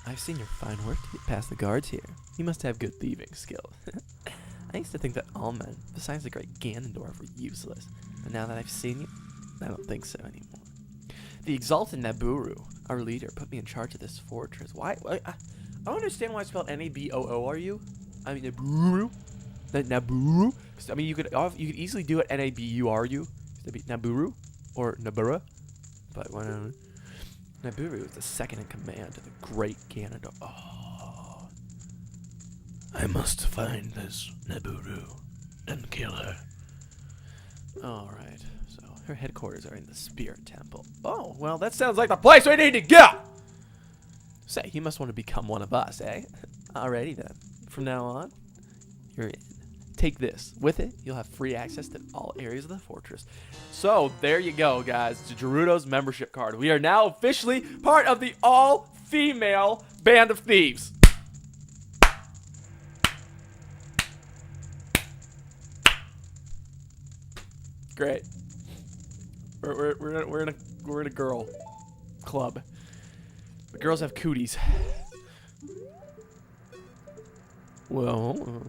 I've seen your fine work to get past the guards here. You must have good thieving skill. I used to think that all men, besides the great Ganondorf, were useless. But now that I've seen you, I don't think so anymore. The exalted Nabooru, our leader, put me in charge of this fortress. Why? I don't understand why it's spelled N-A-B-O-O-R-U. I mean, Nabooru. Nabooru? I mean, you could easily do it N-A-B-U-R-U. It'd be Nabooru or Nabura. But whatever. Nabooru is the second in command to the great Ganondorf. Oh. I must find this Nabooru and kill her. Alright, so her headquarters are in the Spirit Temple. Oh, well, that sounds like the place we need to go! Say, you must want to become one of us, eh? Alrighty then. From now on, you're in. Take this. With it, you'll have free access to all areas of the fortress. So, there you go, guys. It's Gerudo's membership card. We are now officially part of the all-female Band of Thieves. Great. We're in a girl club. The girls have cooties. Well,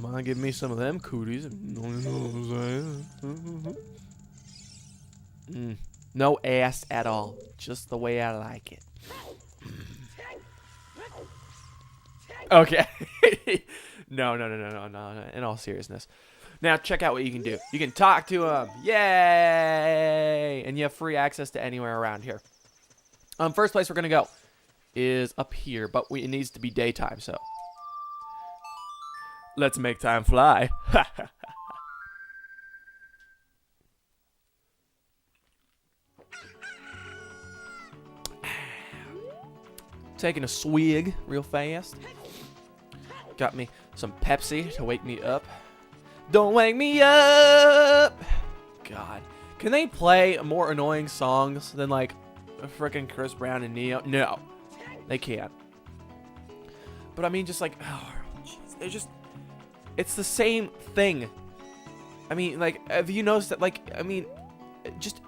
might give me some of them cooties. No ass at all. Just the way I like it. Okay. No. In all seriousness. Now, check out what you can do. You can talk to them. Yay! And you have free access to anywhere around here. First place we're going to go is up here, but it needs to be daytime, so. Let's make time fly. Taking a swig real fast. Got me some Pepsi to wake me up. Don't wake me up! God. Can they play more annoying songs than, like, frickin' Chris Brown and Neo? No. They can't. But, I mean, just like, oh, jeez. They're just, it's the same thing. I mean, like, have you noticed that, like, I mean, just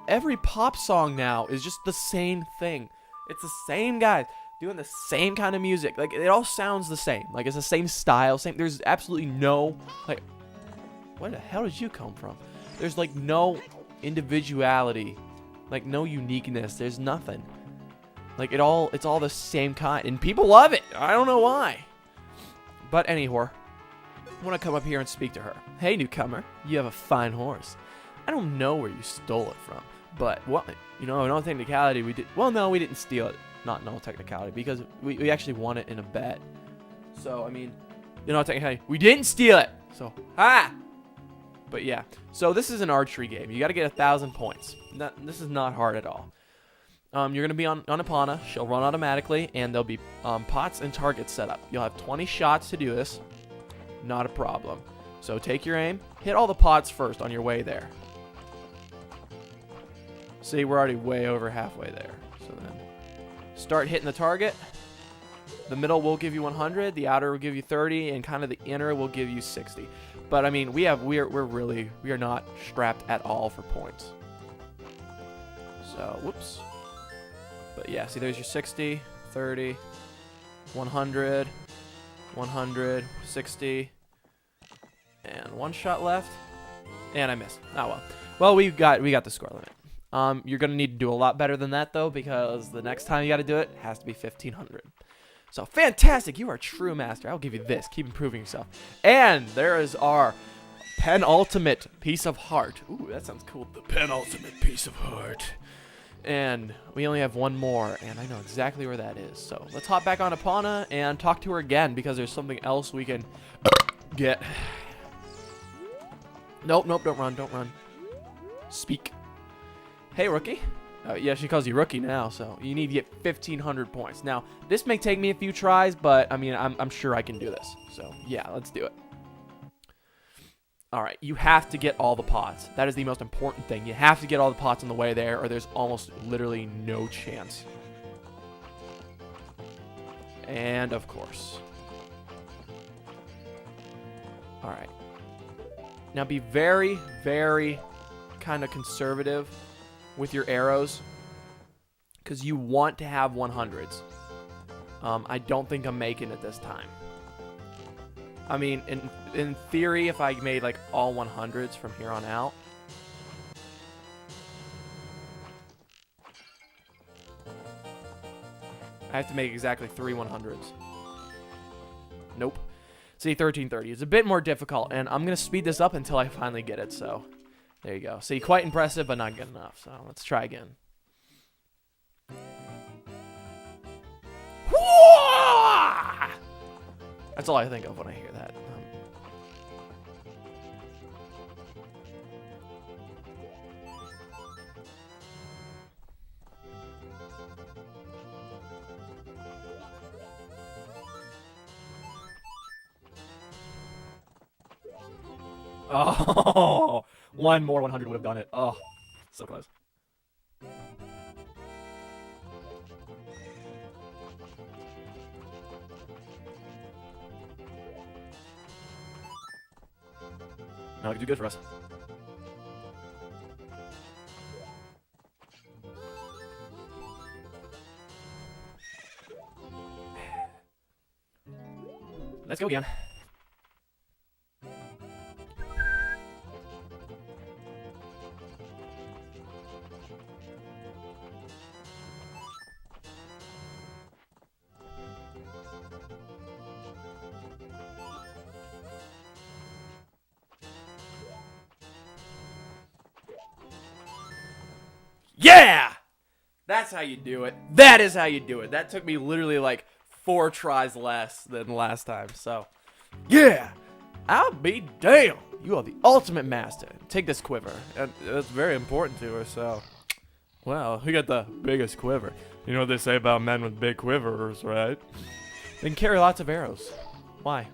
every pop song now is just the same thing. It's the same guys doing the same kind of music. Like, it all sounds the same. Like, it's the same style. There's absolutely no, like, where the hell did you come from? There's, like, no individuality. Like, no uniqueness. There's nothing. Like, it's all the same kind. And people love it. I don't know why. But anyhow, I want to come up here and speak to her. Hey, newcomer. You have a fine horse. I don't know where you stole it from. But, what? You know, in all technicality, we did. Well, no, we didn't steal it. Not in all technicality. Because we actually won it in a bet. So, I mean, in all technicality, we didn't steal it. So, ha! But yeah, so this is an archery game. You got to get 1,000 points. This is not hard at all. You're going to be on Epona. She'll run automatically, and there'll be pots and targets set up. You'll have 20 shots to do this. Not a problem. So take your aim. Hit all the pots first on your way there. See, we're already way over halfway there. So then start hitting the target. The middle will give you 100. The outer will give you 30, and kind of the inner will give you 60. But I mean, we are not strapped at all for points. So, whoops. But yeah, see, there's your 60, 30, 100, 100, 60, and one shot left, and I missed. Oh well. Well, we got the score limit. You're gonna need to do a lot better than that though, because the next time you got to do it has to be 1,500. So, fantastic. You are a true master. I'll give you this. Keep improving yourself. And there is our penultimate piece of heart. Ooh, that sounds cool. The penultimate piece of heart. And we only have one more, and I know exactly where that is. So, let's hop back on Epona and talk to her again, because there's something else we can get. Nope, don't run. Speak. Hey, rookie. Yeah, she calls you rookie now, so you need to get 1,500 points. Now, this may take me a few tries, but, I mean, I'm sure I can do this. So, yeah, let's do it. All right, you have to get all the pots. That is the most important thing. You have to get all the pots on the way there, or there's almost literally no chance. And, of course. All right. Now, be very, very kind of conservative with your arrows, because you want to have 100s. I don't think I'm making it this time. I mean, in theory, if I made like all 100s from here on out. I have to make exactly 3 100s. Nope. See, 1330. It's a bit more difficult, and I'm going to speed this up until I finally get it, so there you go. See, quite impressive, but not good enough, so let's try again. That's all I think of when I hear that. Oh, one more 100 would have done it. Oh, so close. No, you do good for us. Let's go again. Yeah! That's how you do it. That is how you do it. That took me literally like 4 tries less than last time. So, yeah! I'll be damned. You are the ultimate master. Take this quiver. That's very important to her, so. Well, we got the biggest quiver. You know what they say about men with big quivers, right? They can carry lots of arrows. Why?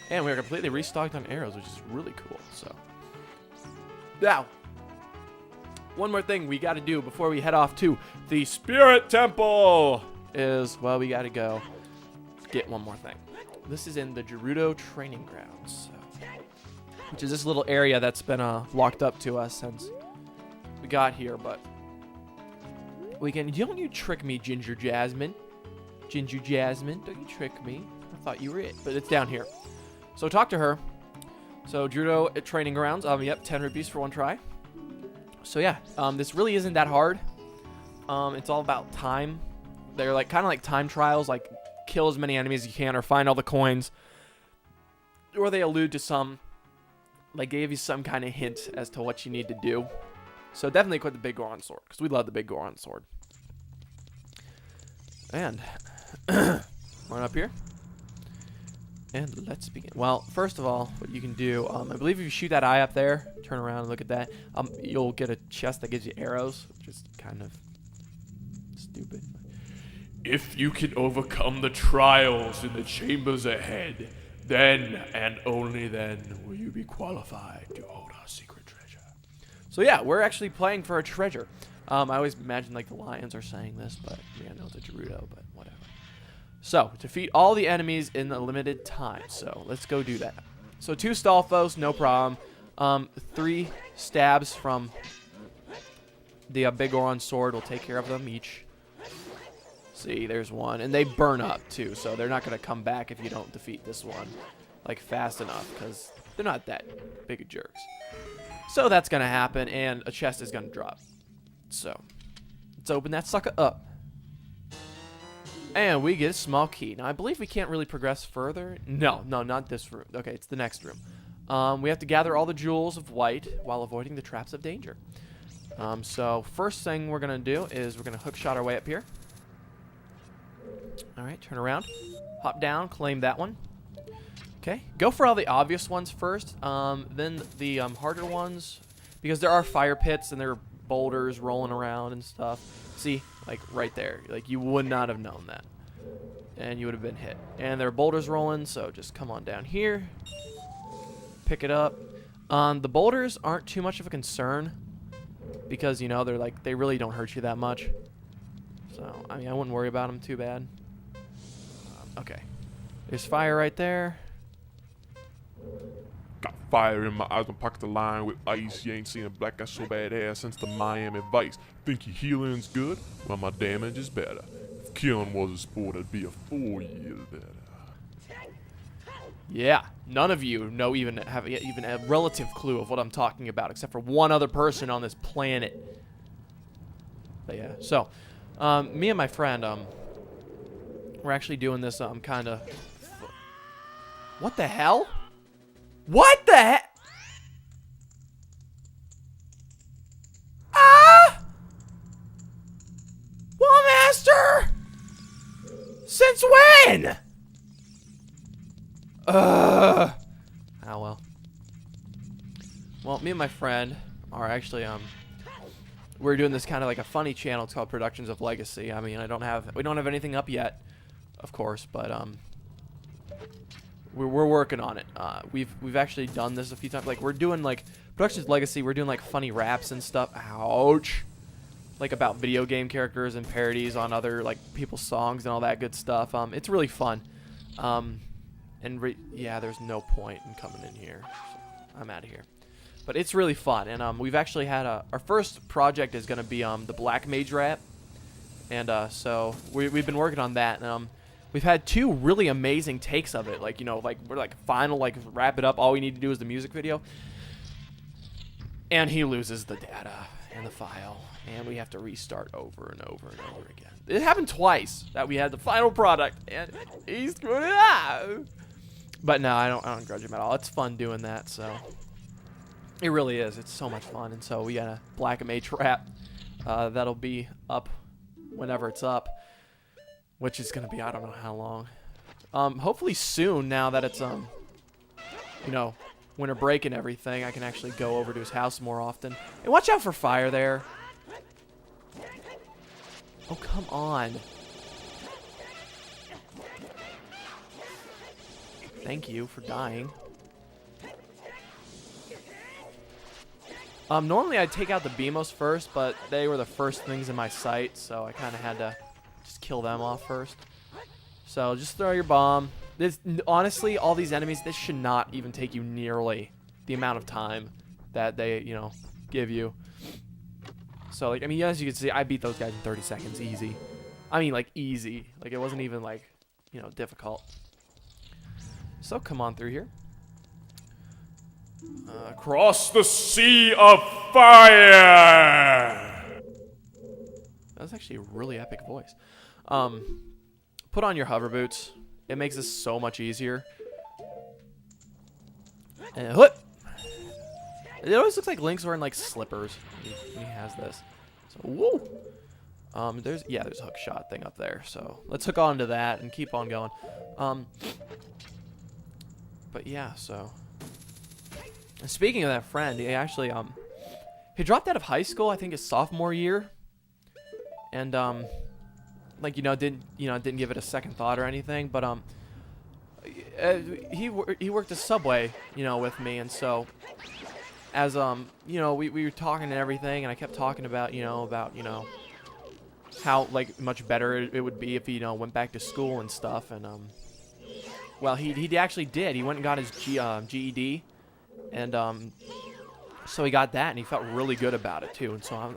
And we're completely restocked on arrows, which is really cool, so. Now, one more thing we got to do before we head off to the Spirit Temple is, well, we got to go get one more thing. This is in the Gerudo Training Grounds, so, which is this little area that's been locked up to us since we got here, but we can. Don't you trick me, Ginger Jasmine. Ginger Jasmine, don't you trick me. I thought you were it, but it's down here. So talk to her. So Gerudo Training Grounds, yep, 10 rupees for one try. So yeah, this really isn't that hard. It's all about time. They're like kind of like time trials, like kill as many enemies as you can or find all the coins. Or they allude to some, like gave you some kind of hint as to what you need to do. So definitely equip the big Goron sword, because we love the big Goron sword. And run up here. And let's begin. Well, first of all, what you can do, I believe if you shoot that eye up there, turn around and look at that, you'll get a chest that gives you arrows, which is kind of stupid. If you can overcome the trials in the chambers ahead, then and only then will you be qualified to hold our secret treasure. So yeah, we're actually playing for a treasure. I always imagine like the lions are saying this, but yeah, no, it's a Gerudo, but whatever. So, defeat all the enemies in a limited time. So, let's go do that. So, 2 Stalfos, no problem. 3 stabs from the big Goron sword will take care of them each. See, there's one. And they burn up, too. So, they're not going to come back if you don't defeat this one, like, fast enough. Because they're not that big of jerks. So, that's going to happen. And a chest is going to drop. So, let's open that sucker up. And we get a small key. Now, I believe we can't really progress further. No, not this room. Okay, it's the next room. We have to gather all the jewels of white while avoiding the traps of danger. So, first thing we're going to do is we're going to hookshot our way up here. All right, turn around. Hop down, claim that one. Okay, go for all the obvious ones first. Then the harder ones, because there are fire pits and there are boulders rolling around and stuff. See, like right there, like you would not have known that, and you would have been hit. And there are boulders rolling, so just come on down here, pick it up. The boulders aren't too much of a concern because you know they're like they really don't hurt you that much. So I mean I wouldn't worry about them too bad. Okay, there's fire right there. Got fire in my eyes, I'm pocket the line with ice. You ain't seen a black guy so bad ass since the Miami Vice. Think your healing's good? Well, my damage is better. Keon was a sport, I'd be a fool you better. Yeah, none of you have even a relative clue of what I'm talking about, except for one other person on this planet. But yeah, so me and my friend, we're actually doing this kind of. What the hell? What the heck? Ah! Well, Master! Since when? Oh well. Well, me and my friend are actually we're doing this kind of like a funny channel. It's called Productions of Legacy. I mean, we don't have anything up yet, of course, but we're working on it. We've actually done this a few times. Like, we're doing like Productions of Legacy. We're doing like funny raps and stuff. Ouch. Like about video game characters and parodies on other like people's songs and all that good stuff. It's really fun. Yeah, there's no point in coming in here. So I'm out of here. But it's really fun, and we've actually had our first project is going to be the Black Mage rap, and so we've been working on that, and we've had 2 really amazing takes of it. Like, you know, like we're like final, like wrap it up. All we need to do is the music video, and he loses the data and the file, and we have to restart over and over and over again. It happened twice that we had the final product, and he screwed it up. But no, I don't grudge him at all. It's fun doing that, so it really is. It's so much fun, and so we got a Black Mage rap that'll be up whenever it's up, which is gonna be I don't know how long. Hopefully soon. Now that it's you know, winter break and everything, I can actually go over to his house more often. And watch out for fire there. Oh, come on. Thank you for dying. Normally I'd take out the BMOs first, but they were the first things in my sight, so I kind of had to just kill them off first. So just throw your bomb. Honestly, all these enemies, this should not even take you nearly the amount of time that they, you know, give you. So, like, I mean, as you can see, I beat those guys in 30 seconds, easy. I mean, like, easy. Like, it wasn't even, like, you know, difficult. So, come on through here. Across the sea of fire! That was actually a really epic voice. Put on your hover boots. It makes this so much easier. And whoop! It always looks like Link's wearing like slippers when he has this. So woo! There's a hook shot thing up there. So let's hook on to that and keep on going. But yeah, so. And speaking of that friend, he actually he dropped out of high school, I think his sophomore year. And like, didn't give it a second thought or anything, but he worked at Subway, with me, and so as we were talking and everything, and I kept talking about how like much better it would be if he went back to school and stuff, and well, he actually did. He went and got his GED, and so he got that, and he felt really good about it too. And so I was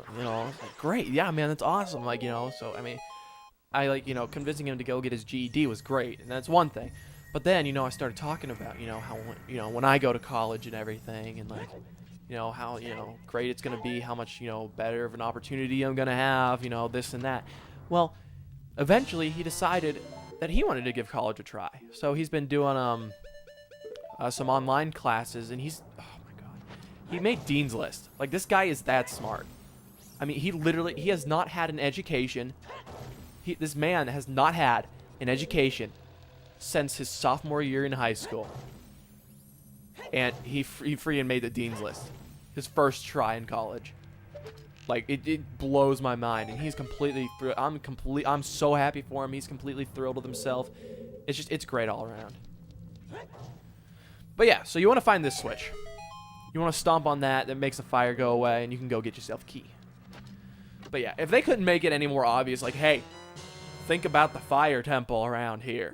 like, great, yeah, man, that's awesome. Like, so I mean, I convincing him to go get his GED was great, and that's one thing. But then, I started talking about, how, when I go to college and everything, and like, how, great it's gonna be, how much, better of an opportunity I'm gonna have, this and that. Well, eventually he decided that he wanted to give college a try. So he's been doing some online classes, and oh my god, he made Dean's List. Like, this guy is that smart. I mean, he has not had an education. This man has not had an education since his sophomore year in high school, and he freaking made the Dean's List, his first try in college. Like, it blows my mind, and he's completely. I'm so happy for him. He's completely thrilled with himself. It's great all around. But yeah, so you want to find this switch. You want to stomp on that. That makes the fire go away, and you can go get yourself a key. But yeah, if they couldn't make it any more obvious, like, hey, think about the fire temple around here.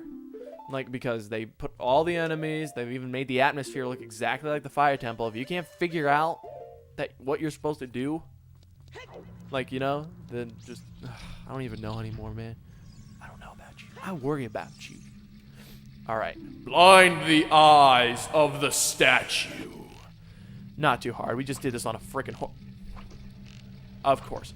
Like, because they put all the enemies, they've even made the atmosphere look exactly like the fire temple. If you can't figure out what you're supposed to do, like, then just, I don't even know anymore, man. I worry about you. All right. Blind the eyes of the statue. Not too hard. We just did this on a freaking horse. Of course.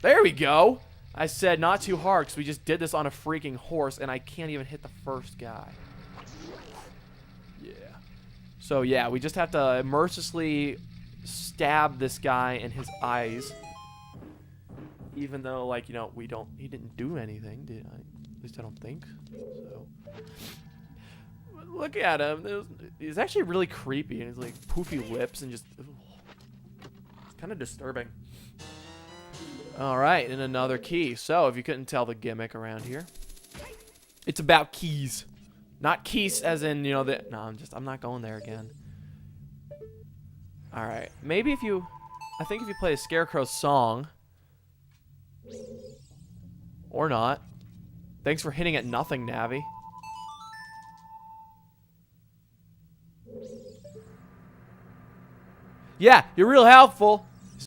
There we go. I said not too hard because we just did this on a freaking horse and I can't even hit the first guy. Yeah. So yeah, we just have to mercilessly stab this guy in his eyes. Even though, like, you know, he didn't do anything, did I? At least I don't think so. Look at him. He's actually really creepy and he's like poofy lips and just... Ugh. It's kind of disturbing. Alright, and another key. So, if you couldn't tell the gimmick around here, it's about keys. Not keys as in, you know, the... No, I'm not going there again. Alright, maybe if you... I think if you play a Scarecrow song... Or not. Thanks for hitting at nothing, Navi. Yeah, you're real helpful.